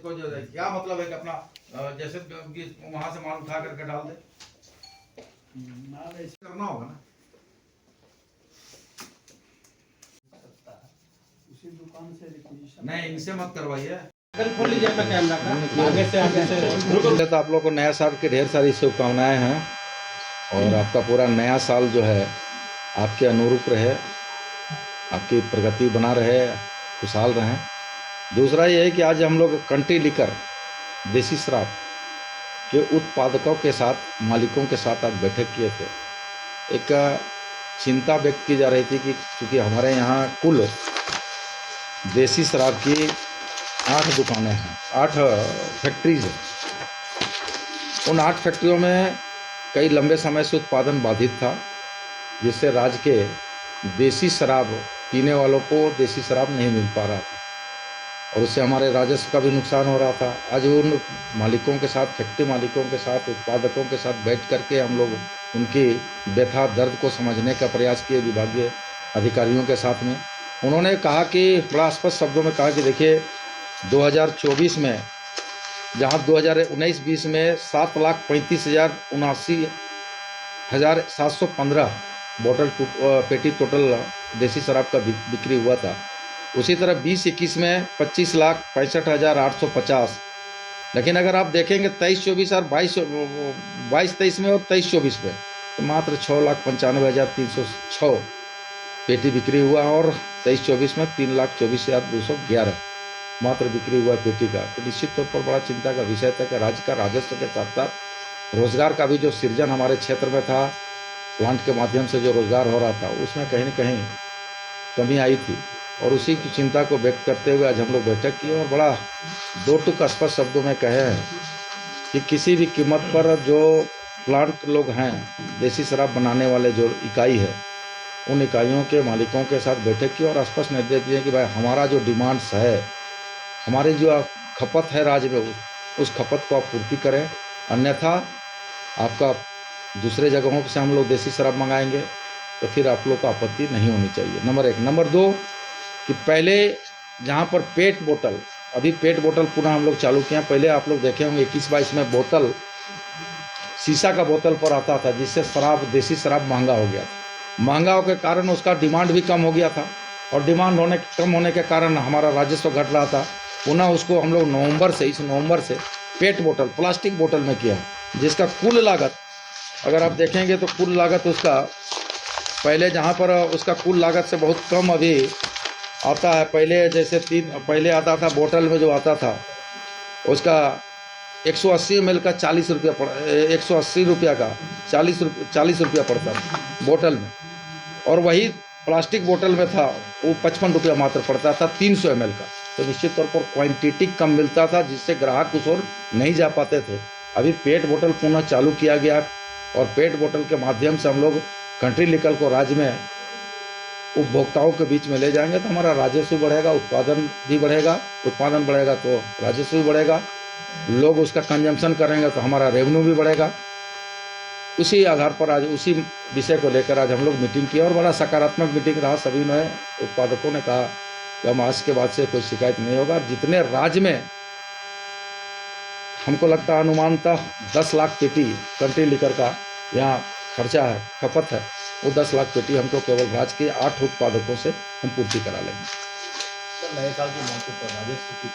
इसको जो है क्या मतलब है कि अपना जैसे कि वहां से माल उठा करके डाल दे, करना होगा ना। उसी दुकान से रिक्विजिशन नहीं, इनसे मत करवाइए। खोल लीजिए अपना कैमरा का, आगे से तो आप लोग को नया साल की ढेर सारी शुभकामनाएं हैं और आपका पूरा नया साल जो है आपके अनुरूप रहे, आपकी प्रगति बना रहे, खुशहाल रहें। दूसरा ये है कि आज हम लोग कंट्री लिकर देसी शराब के उत्पादकों के साथ, मालिकों के साथ आज बैठक किए थे। एक चिंता व्यक्त की जा रही थी कि चूँकि हमारे यहाँ कुल देसी शराब की 8 दुकानें हैं, 8 फैक्ट्रीज हैं। उन 8 फैक्ट्रियों में कई लंबे समय से उत्पादन बाधित था, जिससे राज्य के देसी शराब पीने वालों को देसी शराब नहीं मिल पा रहा था और उससे हमारे राजस्व का भी नुकसान हो रहा था। आज उन मालिकों के साथ, फैक्ट्री मालिकों के साथ, उत्पादकों के साथ बैठ करके हम लोग उनकी व्यथा दर्द को समझने का प्रयास किए विभागीय अधिकारियों के साथ में। उन्होंने कहा कि बड़ा स्पष्ट शब्दों में कहा कि देखिए 2024 में जहां 2019-20 में 7,35,79,715 बोतल पेटी टोटल देसी शराब का बिक्री हुआ था, उसी तरह 20-21 में 25,65,850। लेकिन अगर आप देखेंगे 23-24 और 22-23 में और 23-24 में तो मात्र 6,95,306 पेटी बिक्री हुआ और 23-24 में 3,24,211 मात्र बिक्री हुआ पेटी का। तो निश्चित तौर पर बड़ा चिंता का विषय था कि राज्य का राजस्व के साथ साथ रोजगार का भी जो सृजन हमारे क्षेत्र में था, प्लांट के माध्यम से जो रोजगार हो रहा था, उसमें कहीं न कहीं कमी आई थी और उसी की चिंता को व्यक्त करते हुए आज हम लोग बैठक की और बड़ा 2 टूक स्पष्ट शब्दों में कहे हैं कि किसी भी कीमत पर जो प्लांट लोग हैं, देसी शराब बनाने वाले जो इकाई है, उन इकाइयों के मालिकों के साथ बैठक की और स्पष्ट निर्देश दिए कि भाई हमारा जो डिमांड्स है, हमारी जो खपत है राज्य में, उस खपत को आप पूर्ति करें, अन्यथा आपका दूसरे जगहों से हम लोग देसी शराब मंगाएंगे तो फिर आप लोग को आपत्ति नहीं होनी चाहिए। नंबर 1। नंबर 2 कि पहले जहाँ पर पेट बोतल, अभी पेट बोतल पुनः हम लोग चालू किए हैं। पहले आप लोग देखे होंगे 21-22 में बोतल शीशा का बोतल पर आता था, जिससे शराब, देसी शराब महंगा हो गया था। महंगा होने के कारण उसका डिमांड भी कम हो गया था और डिमांड कम होने के कारण हमारा राजस्व घट रहा था। पुनः उसको हम लोग इस नवंबर से पेट बोतल, प्लास्टिक बोतल में किया, जिसका कुल लागत अगर आप देखेंगे तो कुल लागत उसका पहले जहाँ पर उसका कुल लागत से बहुत कम अभी आता है। पहले जैसे पहले आता था बोतल में, जो आता था उसका 180 ml का 40 रुपया 180 रुपया का 40 रुपया पड़ता था बोतल में, और वही प्लास्टिक बोतल में था वो 55 रुपया मात्र पड़ता था 300 ml का। तो निश्चित तौर पर क्वांटिटी कम मिलता था, जिससे ग्राहक उस ओर नहीं जा पाते थे। अभी पेट बोतल पुनः चालू किया गया और पेट बोतल के माध्यम से हम लोग कंट्री लिकर को राज्य में उपभोक्ताओं के बीच में ले जाएंगे तो हमारा राजस्व बढ़ेगा, उत्पादन भी बढ़ेगा। उत्पादन बढ़ेगा तो राजस्व भी बढ़ेगा, लोग उसका कंजम्पशन करेंगे तो हमारा रेवेन्यू भी बढ़ेगा। उसी आधार पर आज उसी विषय को लेकर आज हम लोग मीटिंग की और बड़ा सकारात्मक मीटिंग रहा। सभी ने, उत्पादकों ने कहा कि हम आज के बाद से कोई शिकायत नहीं होगा। जितने राज्य में हमको लगता है अनुमानतः 10 लाख पेटी कंट्री लिकर का यहाँ खर्चा है, खपत है, वो 10 लाख पेटी हमको केवल राज्य के 8 उत्पादकों से हम पूर्ति करा लेंगे। नए साल के मौके पर राजस्व की